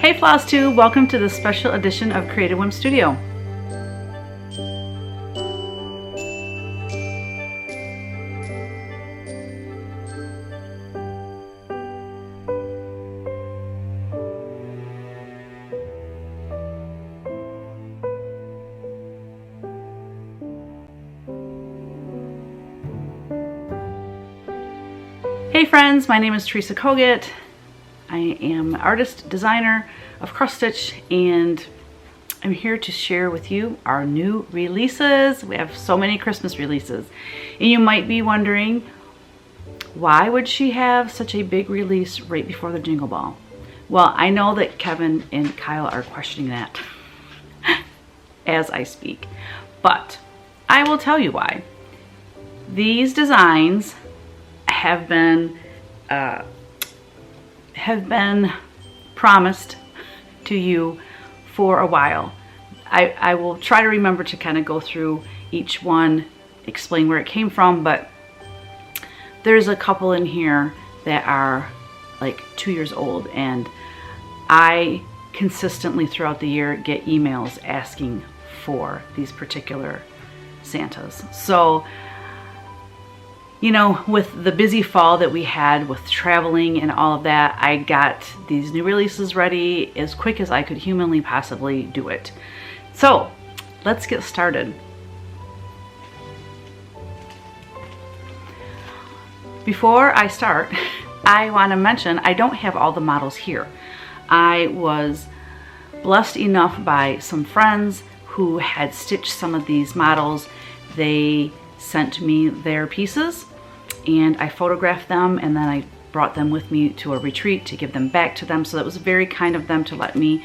Hey Flosstube, welcome to this special edition of Creative Whim Studio. Hey friends, my name is Teresa Kogut. I am an artist, designer of cross stitch, and I'm here to share with you our new releases. We have so many Christmas releases, and you might be wondering, why would she have such a big release right before the Jingle Ball? Well, I know that Kevin and Kyle are questioning that as I speak, but I will tell you why. These designs have been promised to you for a while. I will try to remember to kind of go through each one, explain where it came from, but there's a couple in here that are like 2 years old, and I consistently throughout the year get emails asking for these particular Santas. So, you know, with the busy fall that we had with traveling and all of that, I got these new releases ready as quick as I could humanly possibly do it. So let's get started. Before I start, I want to mention I don't have all the models here. I was blessed enough by some friends who had stitched some of these models. They sent me their pieces and I photographed them, and then I brought them with me to a retreat to give them back to them. So that was very kind of them to let me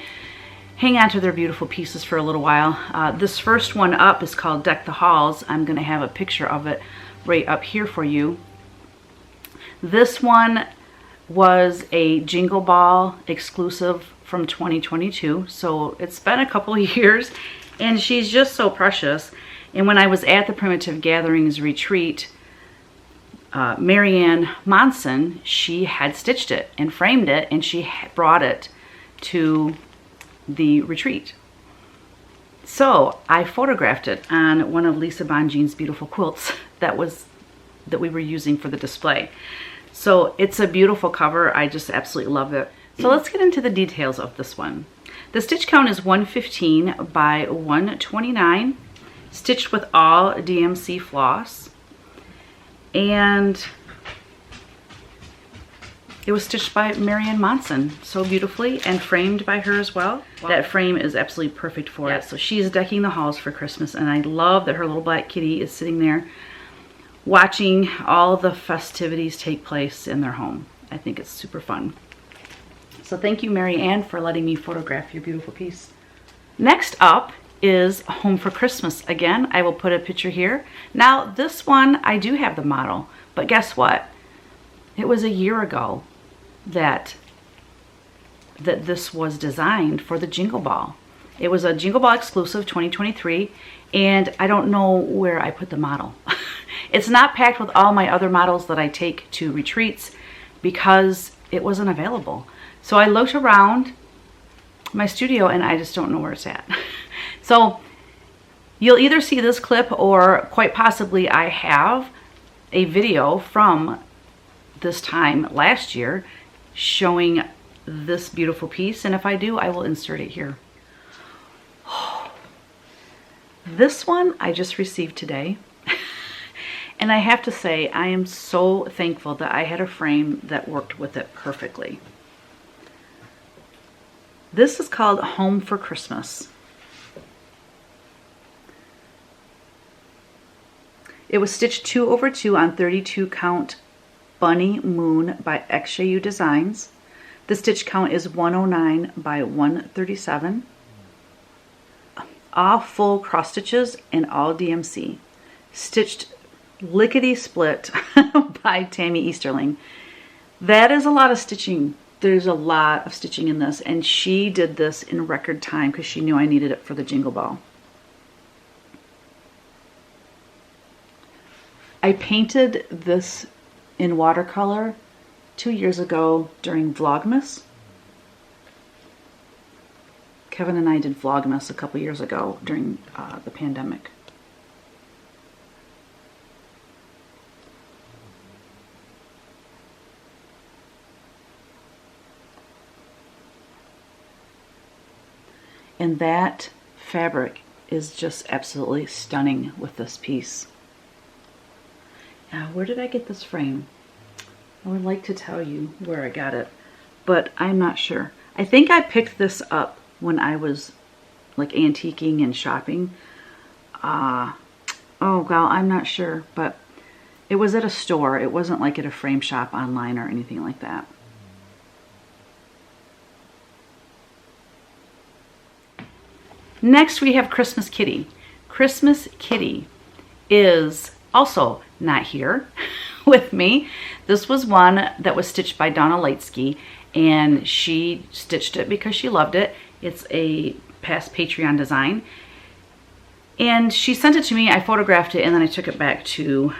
hang on to their beautiful pieces for a little while. This first one up is called Deck the Halls. I'm going to have a picture of it right up here for you. This one was a Jingle Ball exclusive from 2022, so it's been a couple of years, and she's just so precious. And when I was at the Primitive Gatherings retreat, Marianne Monson, she had stitched it and framed it, and she brought it to the retreat. So I photographed it on one of Lisa Bonjean's beautiful quilts that we were using for the display. So it's a beautiful cover. I just absolutely love it. So let's get into the details of this one. The stitch count is 115 by 129, stitched with all DMC floss, and it was stitched by Marianne Monson so beautifully and framed by her as well. Wow. That frame is absolutely perfect for it. So she's decking the halls for Christmas, and I love that her little black kitty is sitting there watching all the festivities take place in their home. I think it's super fun. So thank you, Marianne, for letting me photograph your beautiful piece. Next up is Home for Christmas. Again, I will put a picture here. Now this one, I do have the model, but guess what? It was a year ago that this was designed for the Jingle Ball. It was a Jingle Ball exclusive 2023, and I don't know where I put the model. It's not packed with all my other models that I take to retreats because it wasn't available. So I looked around my studio and I just don't know where it's at. So you'll either see this clip, or quite possibly I have a video from this time last year showing this beautiful piece, and if I do, I will insert it here. This one I just received today, and I have to say I am so thankful that I had a frame that worked with it perfectly. This is called Home for Christmas. It was stitched 2/2 on 32 count Bunny Moon by XJU Designs. The stitch count is 109 by 137. All full cross stitches and all DMC. Stitched lickety split by Tammy Easterling. That is a lot of stitching. There's a lot of stitching in this, and she did this in record time because she knew I needed it for the Jingle Ball. I painted this in watercolor 2 years ago during Vlogmas. Kevin and I did Vlogmas a couple years ago during the pandemic. And that fabric is just absolutely stunning with this piece. Now, where did I get this frame? I would like to tell you where I got it, but I'm not sure. I think I picked this up when I was like antiquing and shopping. Oh, well, I'm not sure, but it was at a store. It wasn't like at a frame shop online or anything like that. Next, we have Christmas Kitty. Christmas Kitty is also not here with me. This was one that was stitched by Donna Lightsky, and she stitched it because she loved it. It's a past Patreon design. And she sent it to me, I photographed it, and then I took it back to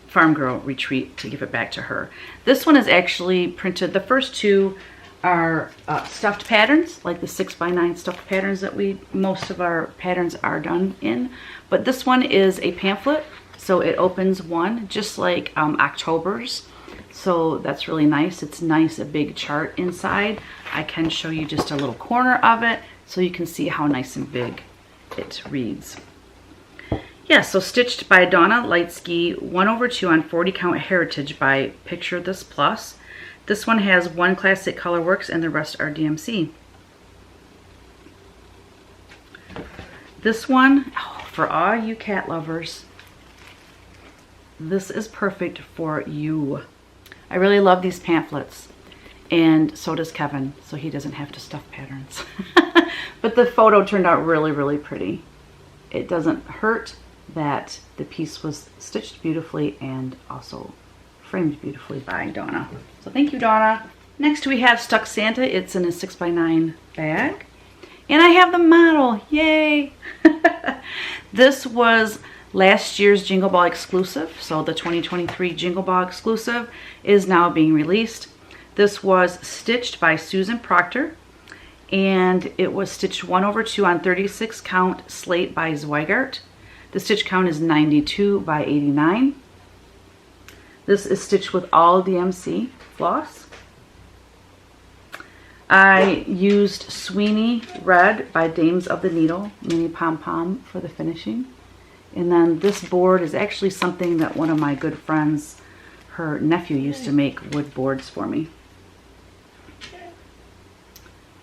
Farm Girl Retreat to give it back to her. This one is actually printed. The first two are stuffed patterns, like the 6x9 stuffed patterns that most of our patterns are done in. But this one is a pamphlet, so it opens one, just like October's. So that's really nice. It's nice, a big chart inside. I can show you just a little corner of it so you can see how nice and big it reads. Yeah, so stitched by Donna Lightsky, 1/2 on 40 count heritage by Picture This Plus. This one has one classic colorworks and the rest are DMC. This one, oh, for all you cat lovers, this is perfect for you. I really love these pamphlets, and so does Kevin, so he doesn't have to stuff patterns. But the photo turned out really, really pretty. It doesn't hurt that the piece was stitched beautifully and also framed beautifully by Donna. So thank you, Donna. Next we have Stuck Santa. It's in a 6x9 bag. And I have the model, yay! This was last year's Jingle Ball exclusive. So the 2023 Jingle Ball exclusive is now being released. This was stitched by Susan Proctor, and it was stitched 1/2 on 36 count slate by Zweigart. The stitch count is 92 by 89. This is stitched with all DMC floss. I used Sweeney Red by Dames of the Needle, mini pom-pom for the finishing. And then this board is actually something that one of my good friends, her nephew, used to make wood boards for me.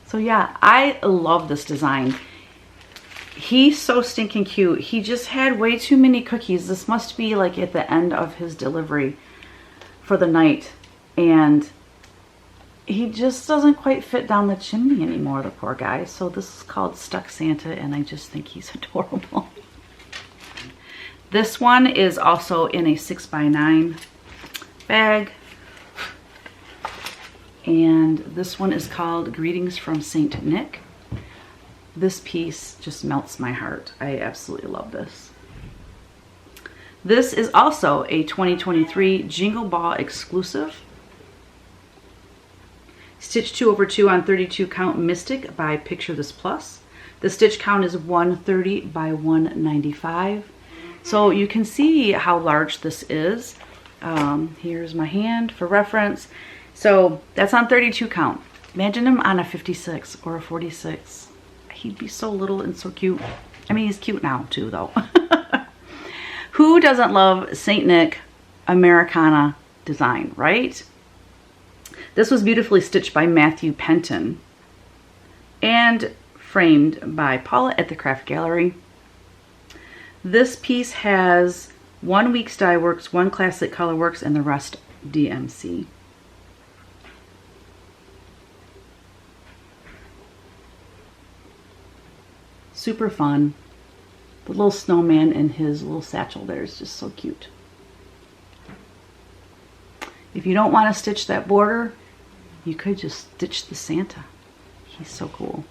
So yeah, I love this design. He's so stinking cute. He just had way too many cookies. This must be like at the end of his delivery for the night, and he just doesn't quite fit down the chimney anymore, the poor guy. So this is called Stuck Santa, and I just think he's adorable. This one is also in a 6x9 bag, and this one is called Greetings from Saint Nick. This piece just melts my heart. I absolutely love this. This is also a 2023 Jingle Ball exclusive. Stitch 2/2 on 32 count Mystic by Picture This Plus. The stitch count is 130 by 195. So you can see how large this is. Here's my hand for reference. So that's on 32 count. Imagine him on a 56 or a 46. He'd be so little and so cute. I mean, he's cute now too, though. Who doesn't love Saint Nick Americana design, right? This was beautifully stitched by Matthew Penton and framed by Paula at the Craft Gallery. This piece has 1 week's dye works, 1 classic color works, and the rest DMC. Super fun. The little snowman and his little satchel there is just so cute. If you don't want to stitch that border, you could just stitch the Santa. He's so cool.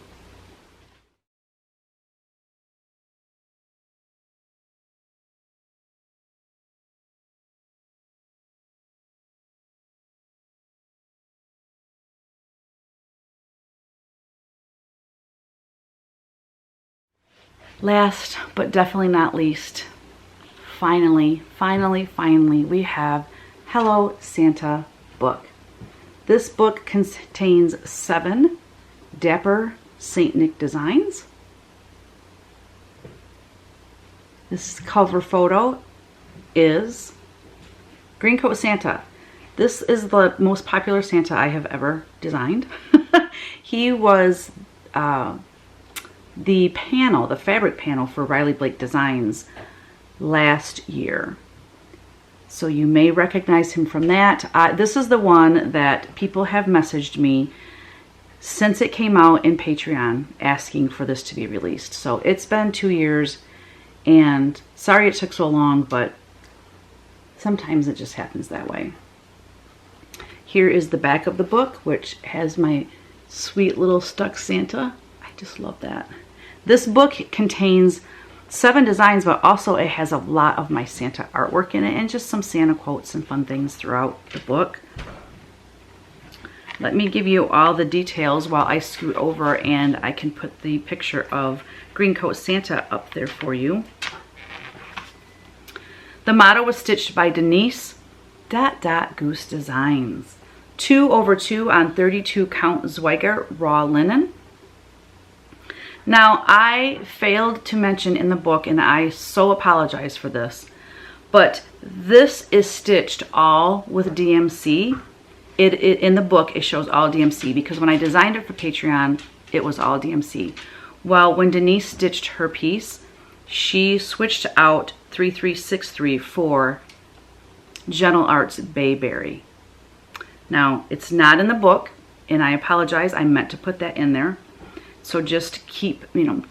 Last but definitely not least, finally, we have Hello Santa book. This book contains 7 dapper Saint Nick designs. This cover photo is Greencoat Santa. This is the most popular Santa I have ever designed. He was the fabric panel for Riley Blake Designs last year. So you may recognize him from that. This is the one that people have messaged me since it came out in Patreon asking for this to be released. So it's been 2 years, and sorry it took so long, but sometimes it just happens that way. Here is the back of the book, which has my sweet little stuck Santa. I just love that. This book contains 7 designs, but also it has a lot of my Santa artwork in it and just some Santa quotes and fun things throughout the book. Let me give you all the details while I scoot over and I can put the picture of Greencoat Santa up there for you. The motto was stitched by Denise Goose Designs. 2/2 on 32 count Zweigart raw linen. Now, I failed to mention in the book, and I so apologize for this, but this is stitched all with DMC. In the book, it shows all DMC because when I designed it for Patreon, it was all DMC. Well, when Denise stitched her piece, she switched out 3363 for Gentle Arts Bayberry. Now, it's not in the book, and I apologize. I meant to put that in there. So just keep,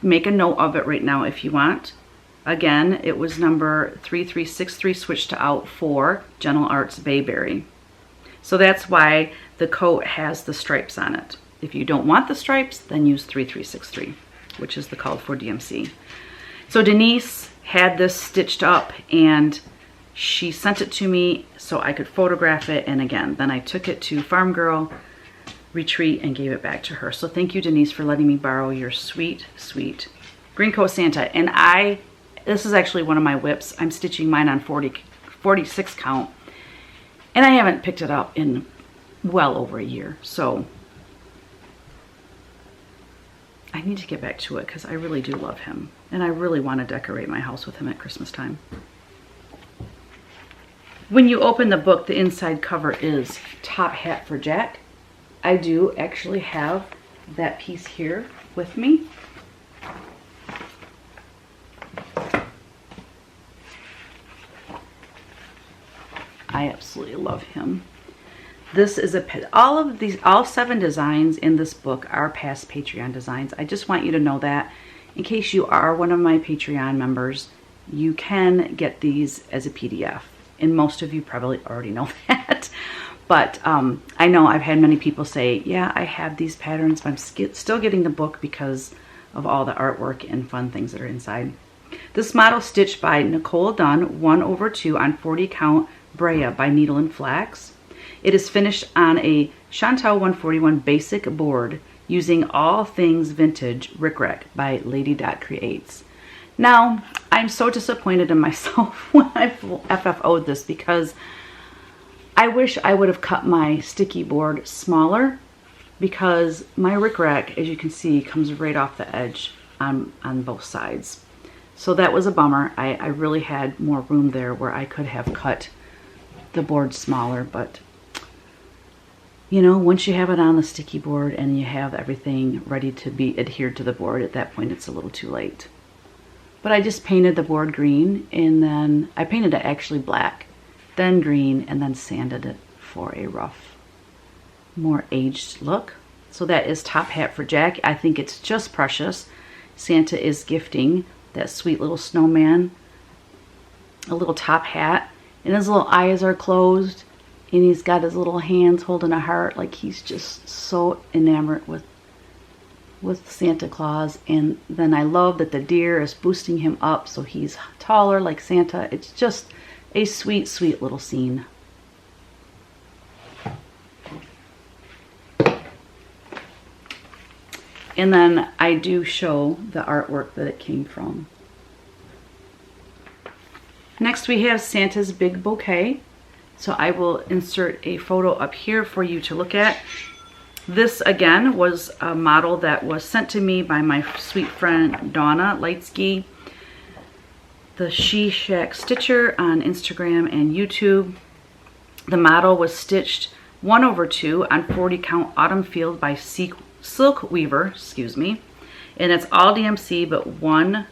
make a note of it right now if you want. Again, it was number 3363 switched out for Gentle Arts Bayberry. So that's why the coat has the stripes on it. If you don't want the stripes, then use 3363, which is the called for DMC. So Denise had this stitched up and she sent it to me so I could photograph it. And again, then I took it to Farm Girl Retreat and gave it back to her. So thank you, Denise, for letting me borrow your sweet, sweet Greencoat Santa. And this is actually one of my whips. I'm stitching mine on 46 count. And I haven't picked it up in well over a year. So I need to get back to it because I really do love him. And I really want to decorate my house with him at Christmas time. When you open the book, the inside cover is Top Hat for Jack. I do actually have that piece here with me. I absolutely love him. This is all 7 designs in this book are past Patreon designs. I just want you to know that in case you are one of my Patreon members, you can get these as a PDF. And most of you probably already know that. But I know I've had many people say, yeah, I have these patterns, but I'm still getting the book because of all the artwork and fun things that are inside. This model stitched by Nicole Dunn, 1/2 on 40 count Brea by Needle and Flax. It is finished on a Chantelle 141 basic board using All Things Vintage Rickrack by Lady Dot Creates. Now, I'm so disappointed in myself when I FFO'd this because I wish I would have cut my sticky board smaller because my rickrack, as you can see, comes right off the edge on both sides. So that was a bummer. I really had more room there where I could have cut the board smaller, but once you have it on the sticky board and you have everything ready to be adhered to the board, at that point it's a little too late. But I just painted the board green, and then I painted it actually black, then green, and then sanded it for a rough, more aged look. So that is Top Hat for Jack. I think it's just precious. Santa is gifting that sweet little snowman a little top hat, and his little eyes are closed, and he's got his little hands holding a heart, like he's just so enamored with Santa Claus. And then I love that the deer is boosting him up so he's taller like Santa. It's just a sweet, sweet little scene. And then I do show the artwork that it came from. Next we have Santa's Big Bouquet. So I will insert a photo up here for you to look at. This again was a model that was sent to me by my sweet friend Donna Lightsky, the She Shack Stitcher on Instagram and YouTube. The model was stitched 1/2 on 40 count autumn field by Silk Weaver, excuse me, and it's all DMC but 1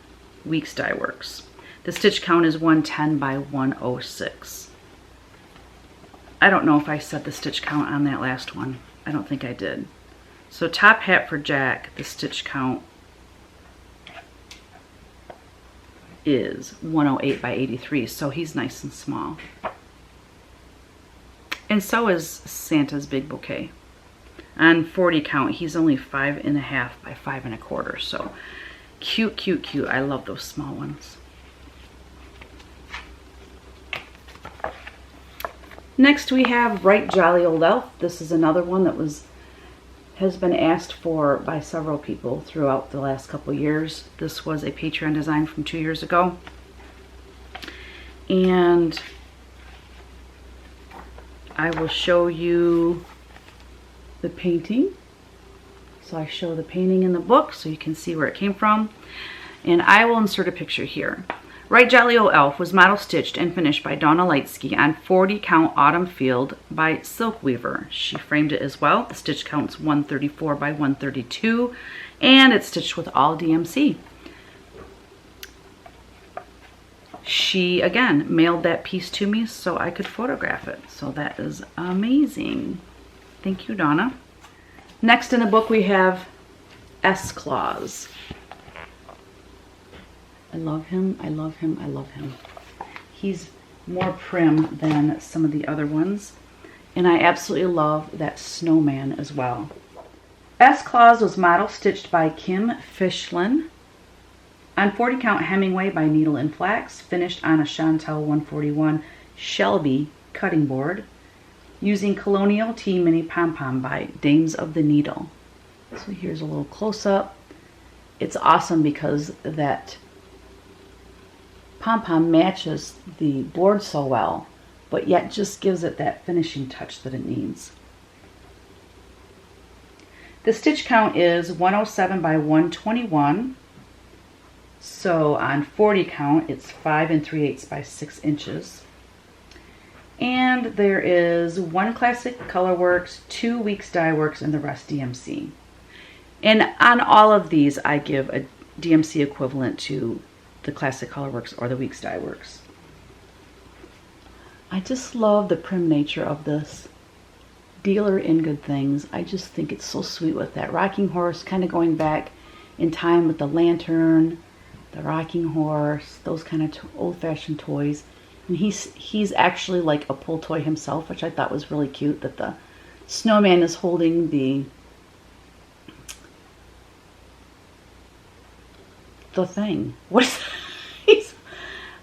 week's dye works. The stitch count is 110 by 106. I don't know if I said the stitch count on that last one. I don't think I did. So top hat for Jack, the stitch count is 108 by 83, so he's nice and small. And so is Santa's Big Bouquet. On 40 count, he's only 5.5 by 5.25, so cute, cute, cute. I love those small ones. Next we have Bright Jolly Old Elf. This is another one that has been asked for by several people throughout the last couple years. This was a Patreon design from 2 years ago. And I will show you the painting. So I show the painting in the book so you can see where it came from. And I will insert a picture here. Right Jolly Old Elf was model stitched and finished by Donna Lightsky on 40 count autumn field by Silk Weaver. She framed it as well. The stitch count's 134 by 132 and it's stitched with all DMC. She again mailed that piece to me so I could photograph it. So that is amazing. Thank you, Donna. Next in the book we have Claus. I love him, I love him, I love him. He's more prim than some of the other ones. And I absolutely love that snowman as well. Claus was model stitched by Kim Fishlin on 40 count Hemingway by Needle and Flax, finished on a Chantelle 141 Shelby cutting board, using Colonial Tea Mini Pom Pom by Dames of the Needle. So here's a little close-up. It's awesome because that pom-pom matches the board so well, but yet just gives it that finishing touch that it needs. The stitch count is 107 by 121. So on 40 count, it's 5 3/8 by 6 inches. And there is 1 classic color works, 2 weeks dye works, and the rest DMC. And on all of these, I give a DMC equivalent to the classic color works or the week's dye works. I just love the prim nature of this. Dealer in Good Things. I just think it's so sweet with that rocking horse, kind of going back in time with the lantern, the rocking horse, those kind of old-fashioned toys. And he's actually like a pull toy himself, which I thought was really cute, that the snowman is holding the thing. What is he's,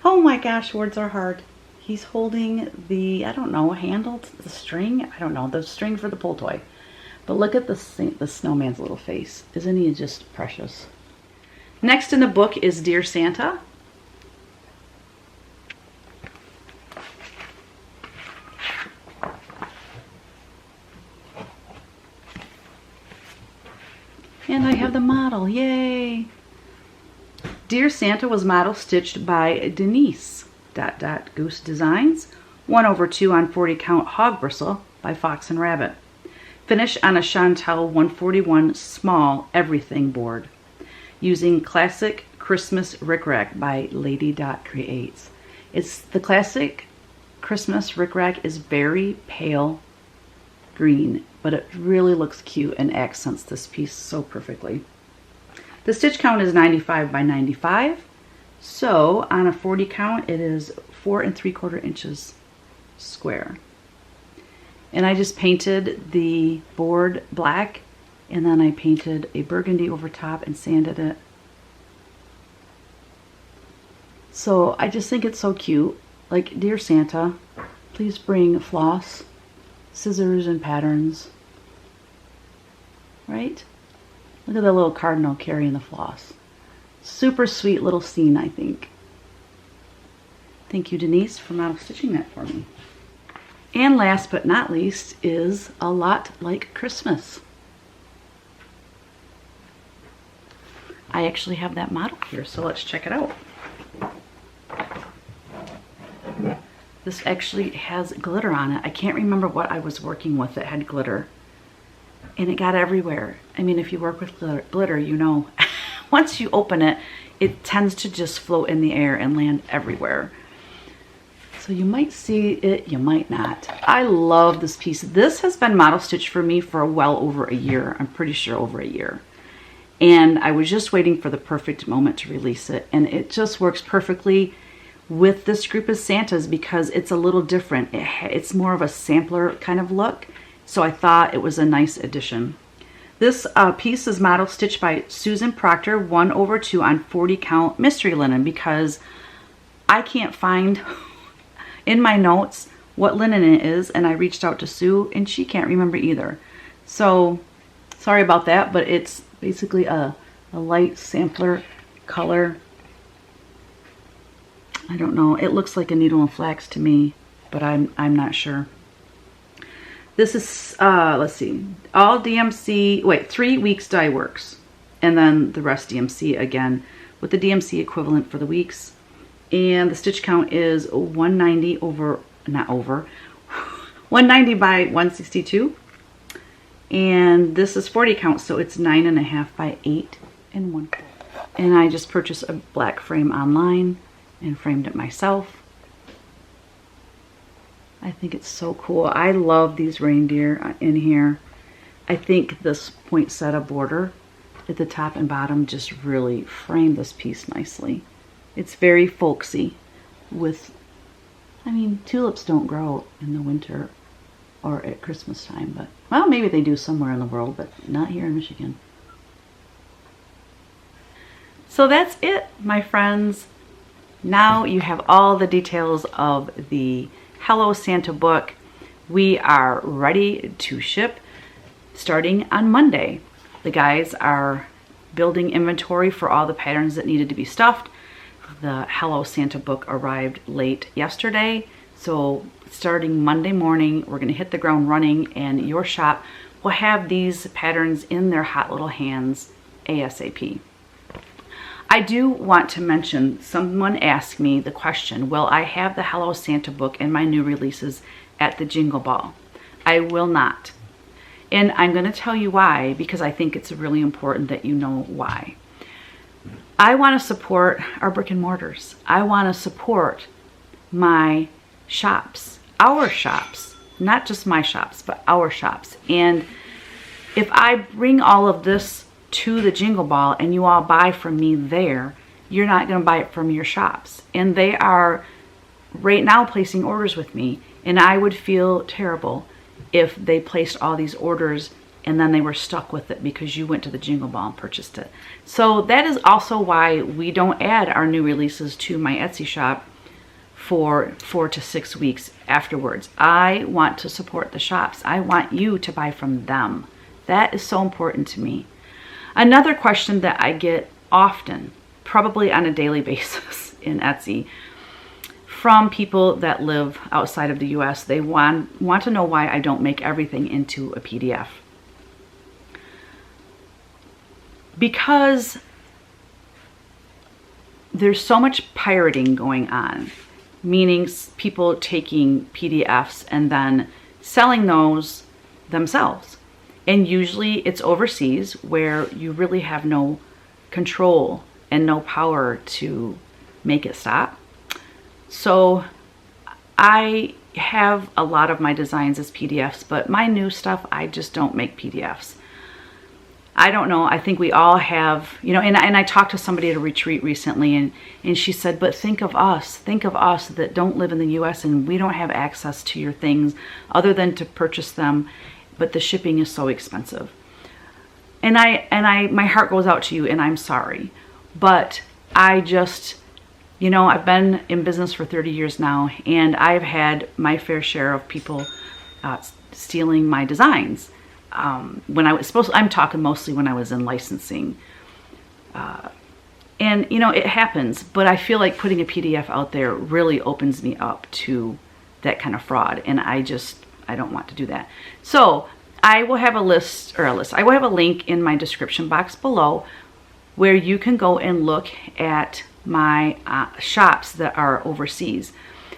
oh my gosh, words are hard. He's holding the, I don't know, handle, the string, I don't know, the string for the pull toy. But look at the snowman's little face. Isn't he just precious? Next in the book is Dear Santa. And I have the model, yay! Dear Santa was model stitched by Denise Goose Designs, 1/2 on 40 count hog bristle by Fox and Rabbit. Finished on a Chantelle 141 small everything board, using classic Christmas rickrack by Lady Dot Creates. It's the classic Christmas rickrack is very pale green, but it really looks cute and accents this piece so perfectly. The stitch count is 95 by 95. So on a 40 count, it is 4 3/4 inches square. And I just painted the board black, and then I painted a burgundy over top and sanded it. So I just think it's so cute. Like, Dear Santa, please bring floss, scissors, and patterns. Right? Look at the little cardinal carrying the floss. Super sweet little scene, I think. Thank you, Denise, for model stitching that for me. And last but not least is A Lot Like Christmas. I actually have that model here, so let's check it out. This actually has glitter on it. I can't remember what I was working with that had glitter. And it got everywhere. I mean, if you work with glitter, you know, once you open it, it tends to just float in the air and land everywhere. So you might see it, you might not. I love this piece. This has been model stitched for me for well over a year. I'm pretty sure over a year. And I was just waiting for the perfect moment to release it. And it just works perfectly with this group of Santas because it's a little different. It's more of a sampler kind of look. So I thought it was a nice addition. This piece is model stitched by Susan Proctor, 1/2 on 40 count mystery linen, because I can't find in my notes what linen it is, and I reached out to Sue and she can't remember either. So sorry about that, but it's basically a light sampler color. I don't know, it looks like a needle and flax to me, but I'm not sure. This is, let's see, all DMC, wait, 3 weeks dye works, and then the rest DMC again, with the DMC equivalent for the weeks. And the stitch count is 190 over, not over, 190 by 162. And this is 40 count, so it's 9.5 by 8 and 1/4. And I just purchased a black frame online and framed it myself. I think it's so cool. I love these reindeer in here. I think this poinsettia border at the top and bottom just really framed this piece nicely. It's very folksy with, I mean, tulips don't grow in the winter or at Christmas time, but, well, maybe they do somewhere in the world, but not here in Michigan. So that's it, my friends. Now you have all the details of the Hello Santa book. We are ready to ship starting on Monday. The guys are building inventory for all the patterns that needed to be stuffed. The Hello Santa book arrived late yesterday, so starting Monday morning, we're going to hit the ground running, and your shop will have these patterns in their hot little hands ASAP. I do want to mention, someone asked me the question, will I have the Hello Santa book and my new releases at the Jingle Ball? I will not. And I'm going to tell you why, because I think it's really important that you know why. I want to support our brick and mortars. I want to support my shops, our shops, not just my shops, but our shops. And if I bring all of this to the Jingle Ball and you all buy from me there, you're not going to buy it from your shops. And they are right now placing orders with me, and I would feel terrible if they placed all these orders and then they were stuck with it because you went to the Jingle Ball and purchased it. So that is also why we don't add our new releases to my Etsy shop for 4 to 6 weeks afterwards. I want to support the shops. I want you to buy from them. That is so important to me. Another question that I get often, probably on a daily basis in Etsy, from people that live outside of the US, they want to know why I don't make everything into a PDF. Because there's so much pirating going on, meaning people taking PDFs and then selling those themselves. And usually it's overseas where you really have no control and no power to make it stop. So I have a lot of my designs as PDFs, but my new stuff, I just don't make PDFs. I don't know, I think we all have, you know, and I talked to somebody at a retreat recently, and she said, but think of us that don't live in the US and we don't have access to your things other than to purchase them, but the shipping is so expensive. And my heart goes out to you, and I'm sorry, but I just, you know, I've been in business for 30 years now, and I've had my fair share of people stealing my designs. when I was I'm talking mostly when I was in licensing. And you know, it happens, but I feel like putting a PDF out there really opens me up to that kind of fraud, and I don't want to do that. So I will have I will have a link in my description box below where you can go and look at my shops that are overseas.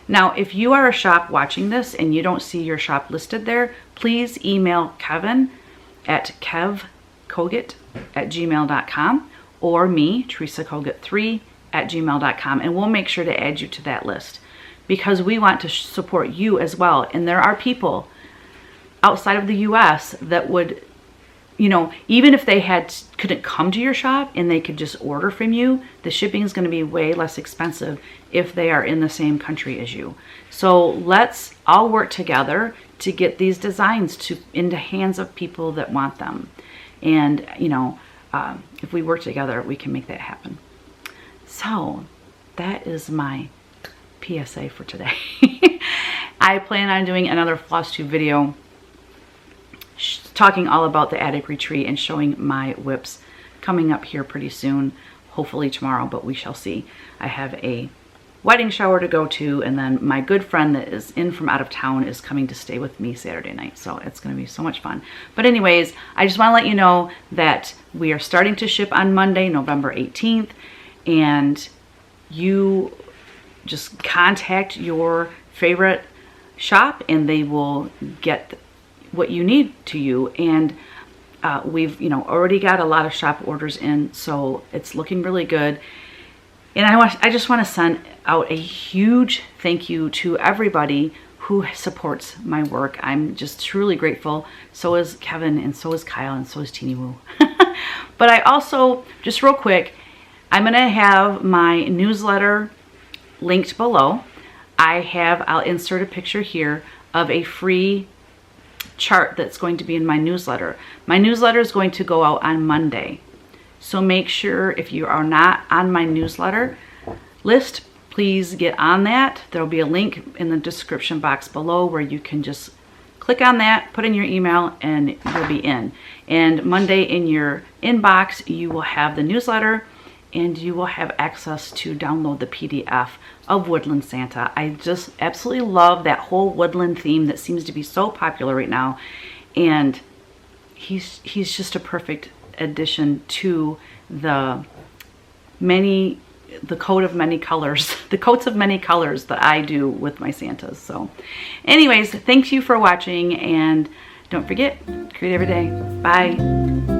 Now, if you are a shop watching this and you don't see your shop listed there, please email Kevin at kevkogut@gmail.com or me, teresakogut3@gmail.com, and we'll make sure to add you to that list because we want to support you as well. And there are people outside of the US that would, you know, even if they couldn't come to your shop and they could just order from you, the shipping is going to be way less expensive if they are in the same country as you. So let's all work together to get these designs into hands of people that want them. And, you know, if we work together, we can make that happen. So that is my PSA for today. I plan on doing another Flosstube video talking all about the attic retreat and showing my whips coming up here pretty soon, hopefully tomorrow, but we shall see. I have a wedding shower to go to, and then my good friend that is in from out of town is coming to stay with me Saturday night, so it's going to be so much fun. But anyways, I just want to let you know that we are starting to ship on Monday, November 18th, and you just contact your favorite shop and they will get what you need to you. And we've, you know, already got a lot of shop orders in, so it's looking really good. And I just want to send out a huge thank you to everybody who supports my work. I'm just truly grateful. So is Kevin, and so is Kyle, and so is Teeny Woo. But I also, just real quick, I'm going to have my newsletter linked below. I'll insert a picture here of a free chart that's going to be in my newsletter. My newsletter is going to go out on Monday. So make sure if you are not on my newsletter list, please get on that. There'll be a link in the description box below where you can just click on that, put in your email, and you'll be in. And Monday in your inbox, you will have the newsletter and you will have access to download the PDF of Woodland Santa. I just absolutely love that whole woodland theme that seems to be so popular right now. And he's just a perfect addition to the coat of many colors, the coats of many colors that I do with my Santas. So anyways, thank you for watching, and don't forget, create every day. Bye.